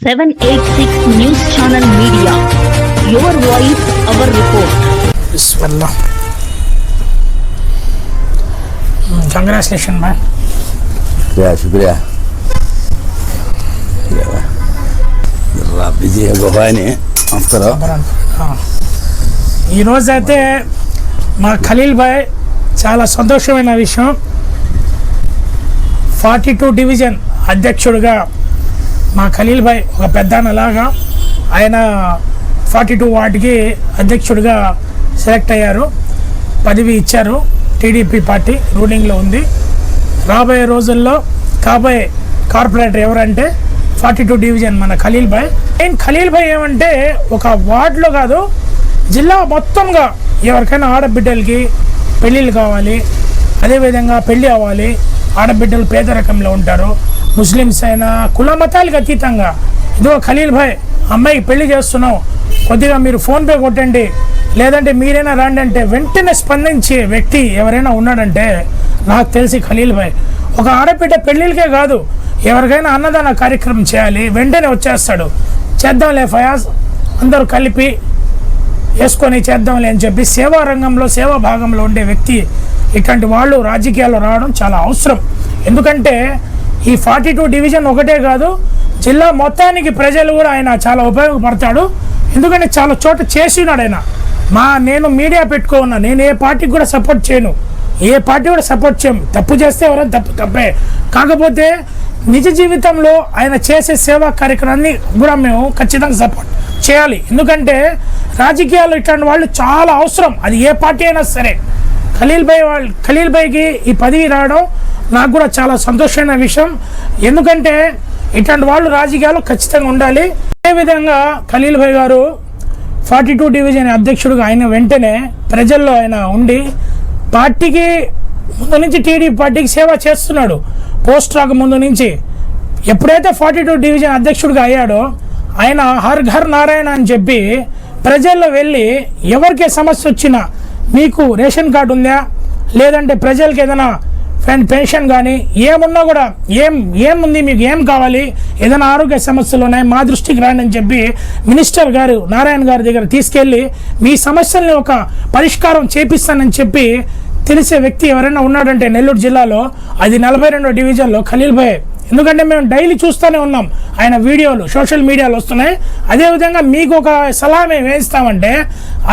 786 News Channel Media. Your voice, our report. Bismillah. Congratulations, man. Yeah, shukriya. బిజీ గోహాని నమస్కారం. ఈరోజైతే మా ఖలీల్ భాయ్ చాలా సంతోషమైన విషయం. 42 డివిజన్ అధ్యక్షుడిగా మా ఖలీల్ భాయ్ ఒక పెద్దన్నలాగా ఆయన 42 వార్డుకి అధ్యక్షుడిగా సెలెక్ట్ అయ్యారు. పదవి ఇచ్చారు. టీడీపీ పార్టీ రూలింగ్లో ఉంది. రాబోయే రోజుల్లో కాబోయే కార్పొరేటర్ ఎవరంటే 42 డివిజన్ మన ఖలీల్ భాయ్. ఖలీల్ భాయ్ ఏమంటే ఒక వార్డులో కాదు, జిల్లా మొత్తంగా ఎవరికైనా ఆడబిడ్డలకి పెళ్ళిళ్ళు కావాలి, అదేవిధంగా పెళ్ళి అవ్వాలి, ఆడబిడ్డలు పేదరికంలో ఉంటారు, ముస్లిమ్స్ అయినా కుల మతాలకు అతీతంగా ఇదో ఖలీల్ భాయ్ అమ్మాయికి పెళ్లి చేస్తున్నావు, కొద్దిగా మీరు ఫోన్పే కొట్టండి, లేదంటే మీరైనా రండి అంటే వెంటనే స్పందించే వ్యక్తి ఎవరైనా ఉన్నాడంటే నాకు తెలిసి ఖలీల్ భాయ్. ఒక ఆడబిడ్డ పెళ్ళిళ్ళకే కాదు, ఎవరికైనా అన్నదాన కార్యక్రమం చేయాలి, వెంటనే వచ్చేస్తాడు. చేద్దాంలే ఫయాజ్, అందరూ కలిపి వేసుకొని చేద్దాంలే అని చెప్పి సేవా రంగంలో సేవా భాగంలో ఉండే వ్యక్తి. ఇట్లాంటి వాళ్ళు రాజకీయాల్లో రావడం చాలా అవసరం. ఎందుకంటే ఈ 42 డివిజన్ ఒకటే కాదు, జిల్లా మొత్తానికి ప్రజలు కూడా ఆయన చాలా ఉపయోగపడతాడు. ఎందుకంటే చాలా చోట చేసినాడు ఆయన. నేను మీడియా పెట్టుకున్నా, నేను ఏ పార్టీకి కూడా సపోర్ట్ చేయను, ఏ పార్టీ కూడా సపోర్ట్ చేయము. తప్పు చేస్తే ఎవరైనా తప్పే. కాకపోతే నిజ జీవితంలో ఆయన చేసే సేవా కార్యక్రమాన్ని కూడా మేము ఖచ్చితంగా సపోర్ట్ చేయాలి. ఎందుకంటే రాజకీయాల్లో ఇట్లాంటి వాళ్ళు చాలా అవసరం, అది ఏ పార్టీ అయినా సరే. ఖలీల్ భాయ్కి ఈ పదవి రావడం నాకు కూడా చాలా సంతోషమైన విషయం. ఎందుకంటే ఇట్లాంటి వాళ్ళు రాజకీయాల్లో ఖచ్చితంగా ఉండాలి. అదేవిధంగా ఖలీల్ భాయ్ గారు 42 డివిజన్ అధ్యక్షుడిగా ఆయన వెంటనే ప్రజల్లో ఆయన ఉండి పార్టీకి ముందు నుంచి టీడీపీ పార్టీకి సేవ చేస్తున్నాడు. పోస్ట్ రాక ముందు నుంచి ఎప్పుడైతే 42 డివిజన్ అధ్యక్షుడిగా అయ్యాడో ఆయన హర్ ఘర్ నారాయణ అని చెప్పి ప్రజల్లో వెళ్ళి ఎవరికే సమస్య వచ్చినా, మీకు రేషన్ కార్డు ఉందా, లేదంటే ప్రజలకి ఏదైనా పెన్షన్ కానీ ఏమున్నా కూడా ఏముంది, మీకు ఏం కావాలి, ఏదైనా ఆరోగ్య సమస్యలు ఉన్నాయి మా దృష్టికి రాండి అని చెప్పి మినిస్టర్ గారు నారాయణ గారి దగ్గర తీసుకెళ్ళి మీ సమస్యల్ని ఒక పరిష్కారం చేపిస్తానని చెప్పి తెలిసే వ్యక్తి ఎవరైనా ఉన్నాడంటే నెల్లూరు జిల్లాలో అది 42 డివిజన్లో ఖలీల్ భాయ్. ఎందుకంటే మేము డైలీ చూస్తూనే ఉన్నాం, ఆయన వీడియోలు సోషల్ మీడియాలో వస్తున్నాయి. అదేవిధంగా మీకు ఒక సలహా మేము వేస్తామంటే,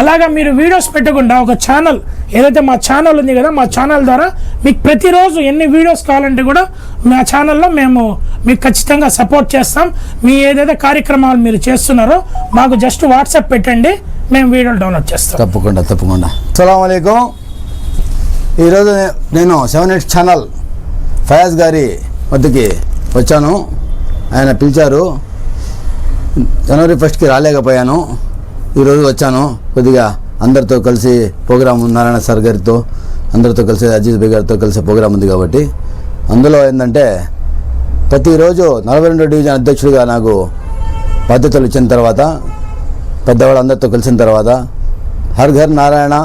అలాగా మీరు వీడియోస్ పెట్టకుండా ఒక ఛానల్ ఏదైతే మా ఛానల్ ఉంది కదా, మా ఛానల్ ద్వారా మీకు ప్రతిరోజు ఎన్ని వీడియోస్ కావాలంటే కూడా మా ఛానల్లో మేము మీకు ఖచ్చితంగా సపోర్ట్ చేస్తాం. మీ ఏదైతే కార్యక్రమాలు మీరు చేస్తున్నారో మాకు జస్ట్ వాట్సాప్ పెట్టండి, మేము వీడియోలు డౌన్లోడ్ చేస్తాం. తప్పకుండా. అస్సలాము అలైకుం. ఈరోజు నేను 786 ఛానల్ ఫయాజ్ గారి వద్దకి వచ్చాను. ఆయన పిలిచారు. జనవరి 1కి రాలేకపోయాను, ఈరోజు వచ్చాను. కొద్దిగా అందరితో కలిసి ప్రోగ్రాం, నారాయణ సార్ గారితో అందరితో కలిసి, అజీజ్ భాయ్ గారితో కలిసి ప్రోగ్రాం ఉంది కాబట్టి అందులో ఏంటంటే ప్రతిరోజు 42 డివిజన్ అధ్యక్షుడిగా నాకు బాధ్యతలు ఇచ్చిన తర్వాత, పెద్దవాళ్ళందరితో కలిసిన తర్వాత హర్ ఘర్ నారాయణ,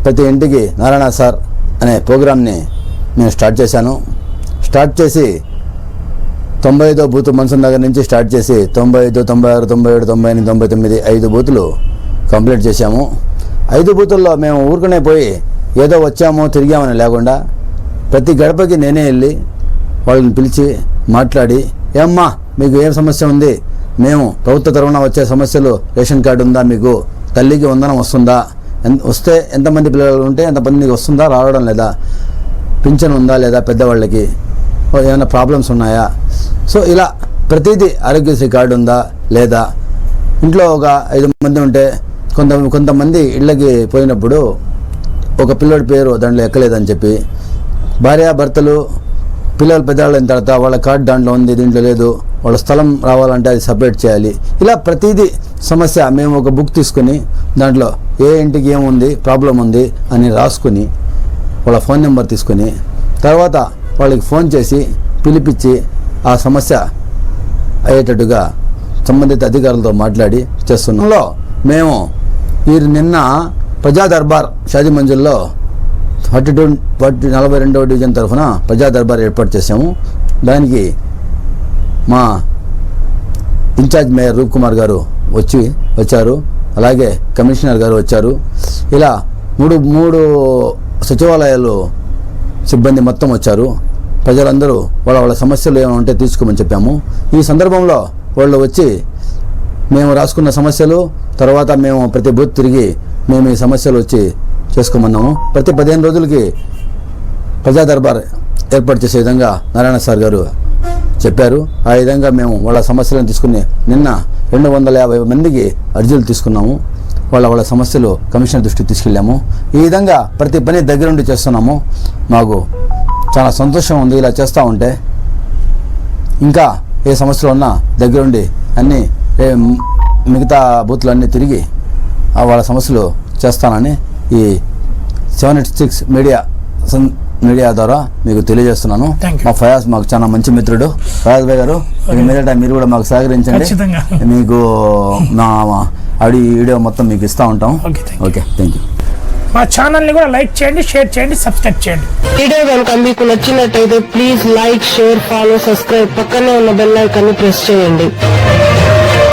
ప్రతి ఇంటికి నారాయణ సార్ అనే ప్రోగ్రామ్ని నేను స్టార్ట్ చేశాను. స్టార్ట్ చేసి 95వ బూత్ మన్సూర్ నగర్ నుంచి స్టార్ట్ చేసి 95, 96, 97, 98, 99 5 బూతులు కంప్లీట్ చేశాము. 5 బూతుల్లో మేము ఊరుకునే పోయి ఏదో వచ్చామో తిరిగామని లేకుండా ప్రతి గడపకి నేనే వెళ్ళి వాళ్ళని పిలిచి మాట్లాడి, ఏమ్మా మీకు ఏం సమస్య ఉంది, మేము ప్రభుత్వ తరఫున వచ్చే సమస్యలు, రేషన్ కార్డు ఉందా మీకు, తల్లికి వందనం వస్తుందా, వస్తే ఎంతమంది పిల్లలు ఉంటే ఎంతమందికి వస్తుందా, రావడం లేదా, పింఛన్ ఉందా లేదా, పెద్దవాళ్ళకి ఏమైనా ప్రాబ్లమ్స్ ఉన్నాయా, సో ఇలా ప్రతిదీ, ఆరోగ్యశ్రీ కార్డు ఉందా లేదా, ఇంట్లో ఒక 5 మంది ఉంటే కొంతమంది ఇళ్ళకి పోయినప్పుడు ఒక పిల్లోడి పేరు దాంట్లో ఎక్కలేదని చెప్పి భార్యాభర్తలు పిల్లలు పెద్దవాళ్ళు అయిన తర్వాత వాళ్ళ కార్డు దాంట్లో ఉంది, దీంట్లో లేదు, వాళ్ళ స్థలం రావాలంటే అది సపరేట్ చేయాలి. ఇలా ప్రతిదీ సమస్య మేము ఒక బుక్ తీసుకుని దాంట్లో ఏ ఇంటికి ఏముంది ప్రాబ్లం ఉంది అని రాసుకుని వాళ్ళ ఫోన్ నెంబర్ తీసుకుని తర్వాత వాళ్ళకి ఫోన్ చేసి పిలిపించి ఆ సమస్య అయ్యేటట్టుగా సంబంధిత అధికారులతో మాట్లాడి చేస్తున్నాంలో మేము నిన్న ప్రజా దర్బార్ షాదీ మంజిల్లో 42వ డివిజన్ తరఫున ప్రజా దర్బార్ ఏర్పాటు చేశాము. దానికి మా ఇన్ఛార్జ్ మేయర్ రూప్ కుమార్ గారు వచ్చారు. అలాగే కమిషనర్ గారు వచ్చారు. ఇలా మూడు సచివాలయాలు సిబ్బంది మొత్తం వచ్చారు. ప్రజలందరూ వాళ్ళ సమస్యలు ఏమైనా ఉంటే తీసుకోమని చెప్పాము. ఈ సందర్భంలో వాళ్ళు వచ్చి మేము రాసుకున్న సమస్యలు, తర్వాత మేము ప్రతి బూత్ తిరిగి మేము ఈ సమస్యలు వచ్చి చేసుకోమన్నాము. ప్రతి 15 రోజులకి ప్రజా దర్బార్ ఏర్పాటు చేసే విధంగా నారాయణ సార్ గారు చెప్పారు. ఆ విధంగా మేము వాళ్ళ సమస్యలను తీసుకుని నిన్న 250 మందికి అర్జీలు తీసుకున్నాము. వాళ్ళ సమస్యలు కమిషనర్ దృష్టికి తీసుకెళ్ళాము. ఈ విధంగా ప్రతి పని దగ్గరుండి చేస్తున్నాము. మాకు చాలా సంతోషం ఉంది ఇలా చేస్తూ ఉంటే. ఇంకా ఏ సమస్యలు ఉన్నా దగ్గరుండి అన్నీ మిగతా బూత్లన్నీ తిరిగి వాళ్ళ సమస్యలు చేస్తానని ఈ 786 మీడియా ద్వారా మీకు తెలియజేస్తున్నాను. మా ఫయాజ్ మాకు చాలా మంచి మిత్రుడు. ఫయాజ్ భాయ్ గారు, మీదట మీరు కూడా మాకు సహకరించండి. మీకు నా వీడియో మొత్తం మీకు ఇస్తూ ఉంటాం. Okay, thank you. మా ఛానల్ని కూడా లైక్ చేయండి, షేర్ చేయండి, సబ్స్క్రైబ్ చేయండి. వీడియో కనుక మీకు నచ్చినట్టయితే please like, share, follow, subscribe, పక్కనే ఉన్న బెల్ ఐకాన్ని ప్రెస్ చేయండి.